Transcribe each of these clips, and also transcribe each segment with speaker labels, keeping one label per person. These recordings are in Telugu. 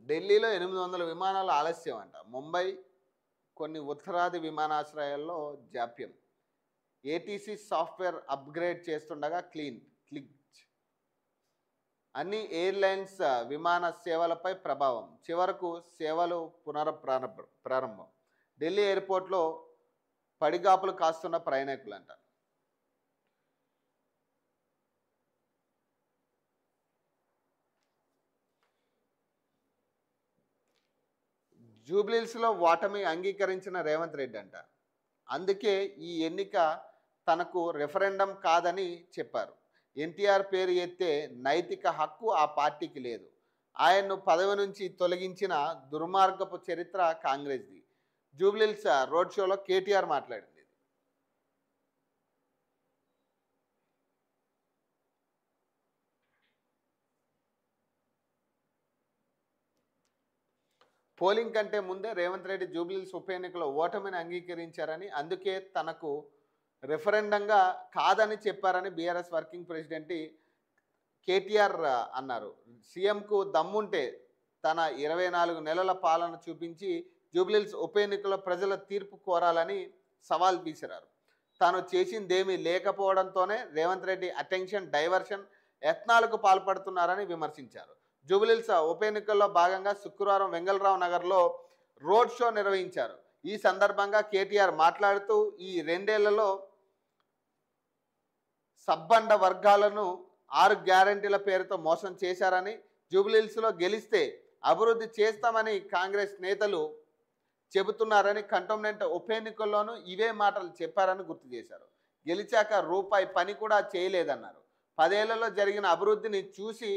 Speaker 1: ఢిల్లీలో 800 విమానాలు ఆలస్యం అంట. ముంబై కొన్ని ఉత్తరాది విమానాశ్రయాల్లో జాప్యం. ఏటీసీ సాఫ్ట్వేర్ అప్గ్రేడ్ చేస్తుండగా క్లిచ్. అన్ని ఎయిర్లైన్స్ విమాన సేవలపై ప్రభావం. చివరకు సేవలు ప్రారంభం. ఢిల్లీ ఎయిర్పోర్ట్లో పడిగాపులు కాస్తున్న ప్రయాణికులంట. జూబ్లీహిల్స్లో ఓటమి అంగీకరించిన రేవంత్ రెడ్డి అంట. అందుకే ఈ ఎన్నిక తనకు రెఫరెండం కాదని చెప్పారు. ఎన్టీఆర్ పేరు ఎత్తే నైతిక హక్కు ఆ పార్టీకి లేదు. ఆయన్ను పదవి నుంచి తొలగించిన దుర్మార్గపు చరిత్ర కాంగ్రెస్ది. జూబ్లీహిల్స్ రోడ్ షోలో కేటీఆర్ మాట్లాడింది. పోలింగ్ కంటే ముందే రేవంత్ రెడ్డి జూబ్లీహిల్స్ ఉప ఎన్నికలో ఓటమిని అంగీకరించారని, అందుకే తనకు రెఫరెండంగా కాదని చెప్పారని బీఆర్ఎస్ వర్కింగ్ ప్రెసిడెంట్ కేటీఆర్ అన్నారు. సీఎంకు దమ్ముంటే తన 24 నెలల పాలన చూపించి జూబ్లీహిల్స్ ఉప ఎన్నికలో ప్రజల తీర్పు కోరాలని సవాల్ విసిరారు. తాను చేసిందేమీ లేకపోవడంతోనే రేవంత్ రెడ్డి అటెన్షన్ డైవర్షన్ యత్నాలకు పాల్పడుతున్నారని విమర్శించారు. జూబ్లీహిల్స్ ఉప ఎన్నికల్లో భాగంగా శుక్రవారం వెంగళరావు నగర్లో రోడ్ షో నిర్వహించారు. ఈ సందర్భంగా కేటీఆర్ మాట్లాడుతూ ఈ 2 ఏళ్లలో సబ్బండ వర్గాలను 6 గ్యారంటీల పేరుతో మోసం చేశారని, జూబ్లీహిల్స్లో గెలిస్తే అభివృద్ధి చేస్తామని కాంగ్రెస్ నేతలు చెబుతున్నారని, కంటోన్మెంట్ ఉప ఎన్నికల్లోనూ ఇవే మాటలు చెప్పారని గుర్తు చేశారు. గెలిచాక రూపాయి పని కూడా చేయలేదన్నారు. 10 ఏళ్లలో జరిగిన అభివృద్ధిని చూసి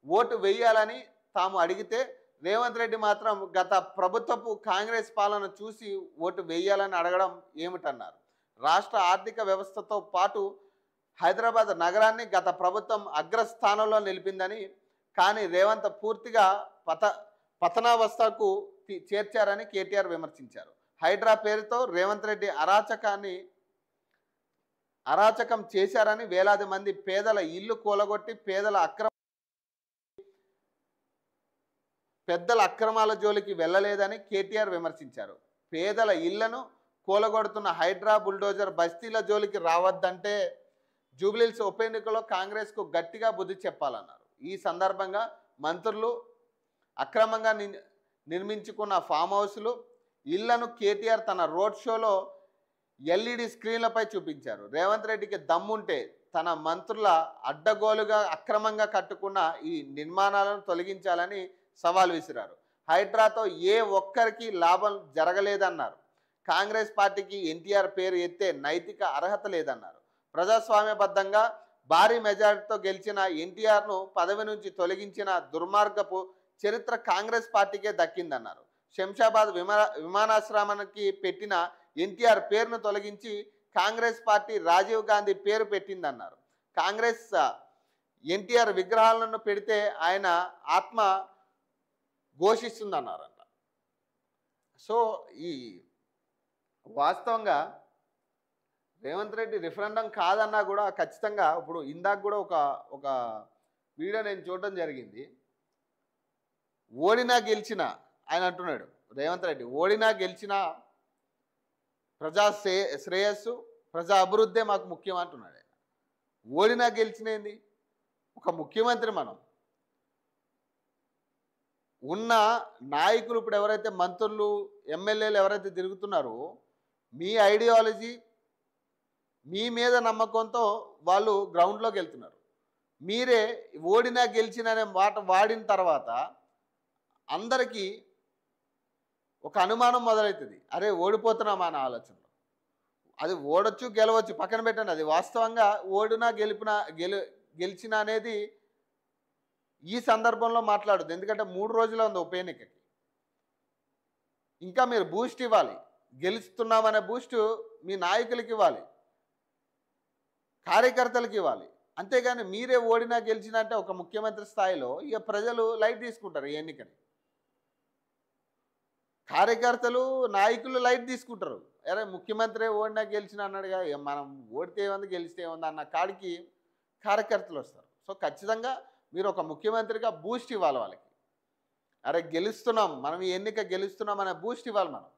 Speaker 1: ఓటు వేయాలని తాము అడిగితే రేవంత్ రెడ్డి మాత్రం గత ప్రభుత్వపు కాంగ్రెస్ పాలన చూసి ఓటు వేయాలని అడగడం ఏమిటన్నారు. రాష్ట్ర ఆర్థిక వ్యవస్థతో పాటు హైదరాబాద్ నగరాన్ని గత ప్రభుత్వం అగ్రస్థానంలో నిలిపిందని, కానీ రేవంత్ పూర్తిగా పతనావస్థకు చేర్చారని కేటీఆర్ విమర్శించారు. హైడ్రా పేరుతో రేవంత్ రెడ్డి అరాచకం చేశారని, వేలాది మంది పేదల ఇల్లు కూలగొట్టి పెద్దల అక్రమాల జోలికి వెళ్ళలేదని కేటీఆర్ విమర్శించారు. పేదల ఇళ్లను కూలగొడుతున్న హైడ్రా బుల్డోజర్ బస్తీల జోలికి రావద్దంటే జూబ్లీహిల్స్ ఉప ఎన్నికలో కాంగ్రెస్కు గట్టిగా బుద్ధి చెప్పాలన్నారు. ఈ సందర్భంగా మంత్రులు అక్రమంగా నిర్మించుకున్న ఫామ్ హౌస్లు, ఇళ్లను కేటీఆర్ తన రోడ్ షోలో ఎల్ఈడి స్క్రీన్లపై చూపించారు. రేవంత్ రెడ్డికి దమ్ముంటే తన మంత్రుల అడ్డగోలుగా అక్రమంగా కట్టుకున్న ఈ నిర్మాణాలను తొలగించాలని సవాల్ విసిరారు. హైడ్రాతో ఏ ఒక్కరికి లాభం జరగలేదన్నారు. కాంగ్రెస్ పార్టీకి ఎన్టీఆర్ పేరు ఎత్తే నైతిక అర్హత లేదన్నారు. ప్రజాస్వామ్యబద్ధంగా భారీ మెజారిటీతో గెలిచిన ఎన్టీఆర్ను పదవి నుంచి తొలగించిన దుర్మార్గపు చరిత్ర కాంగ్రెస్ పార్టీకే దక్కిందన్నారు. శంషాబాద్ విమానాశ్రయానికి పెట్టిన ఎన్టీఆర్ పేరును తొలగించి కాంగ్రెస్ పార్టీ రాజీవ్ గాంధీ పేరు పెట్టిందన్నారు. కాంగ్రెస్ ఎన్టీఆర్ విగ్రహాలను పెడితే ఆయన ఆత్మ ఘోషిస్తుందన్నారంట. సో ఈ వాస్తవంగా రేవంత్ రెడ్డి రిఫరెండం కాదన్నా కూడా ఖచ్చితంగా ఇప్పుడు ఇందాక కూడా ఒక వీడియో నేను చూడడం జరిగింది. ఓడినా గెలిచిన ఆయన అంటున్నాడు రేవంత్ రెడ్డి, ఓడినా గెలిచిన ప్రజా శ్రేయస్సు ప్రజా అభివృద్ధే మాకు ముఖ్యం అంటున్నాడు ఆయన. ఓడినా గెలిచినేంది? ఒక ముఖ్యమంత్రి మనం ఉన్న నాయకులు ఇప్పుడు ఎవరైతే మంత్రులు ఎమ్మెల్యేలు ఎవరైతే తిరుగుతున్నారో మీ ఐడియాలజీ మీ మీద నమ్మకంతో వాళ్ళు గ్రౌండ్లోకి వెళ్తున్నారు. మీరే ఓడినా గెలిచిన అనే మాట వాడిన తర్వాత అందరికీ ఒక అనుమానం మొదలవుతుంది. అరే ఓడిపోతున్నామా అనే ఆలోచనలో. అది ఓడొచ్చు గెలవచ్చు పక్కన పెట్టండి, అది వాస్తవంగా ఓడినా గెలిచిన అనేది ఈ సందర్భంలో మాట్లాడదు. ఎందుకంటే 3 రోజులు ఉంది ఉప ఎన్నికకి. ఇంకా మీరు బూస్ట్ ఇవ్వాలి, గెలుస్తున్నామనే బూస్ట్ మీ నాయకులకి ఇవ్వాలి, కార్యకర్తలకు ఇవ్వాలి. అంతేగాని మీరే ఓడినా గెలిచినా అంటే ఒక ముఖ్యమంత్రి స్థాయిలో ఇక ప్రజలు లైట్ తీసుకుంటారు ఈ ఎన్నికని. కార్యకర్తలు నాయకులు లైట్ తీసుకుంటారు. అరే ముఖ్యమంత్రి ఓడినా గెలిచిన అన్నాడుగా, మనం ఓడితే ఏముంది గెలిస్తే ఏముంది అన్న కాడికి కార్యకర్తలు వస్తారు. సో ఖచ్చితంగా మీరు ఒక ముఖ్యమంత్రిగా బూస్ట్ ఇవ్వాలి వాళ్ళకి. అరే గెలుస్తున్నాం, మనం ఈ ఎన్నిక గెలుస్తున్నాం అనే బూస్ట్ ఇవ్వాలి మనం.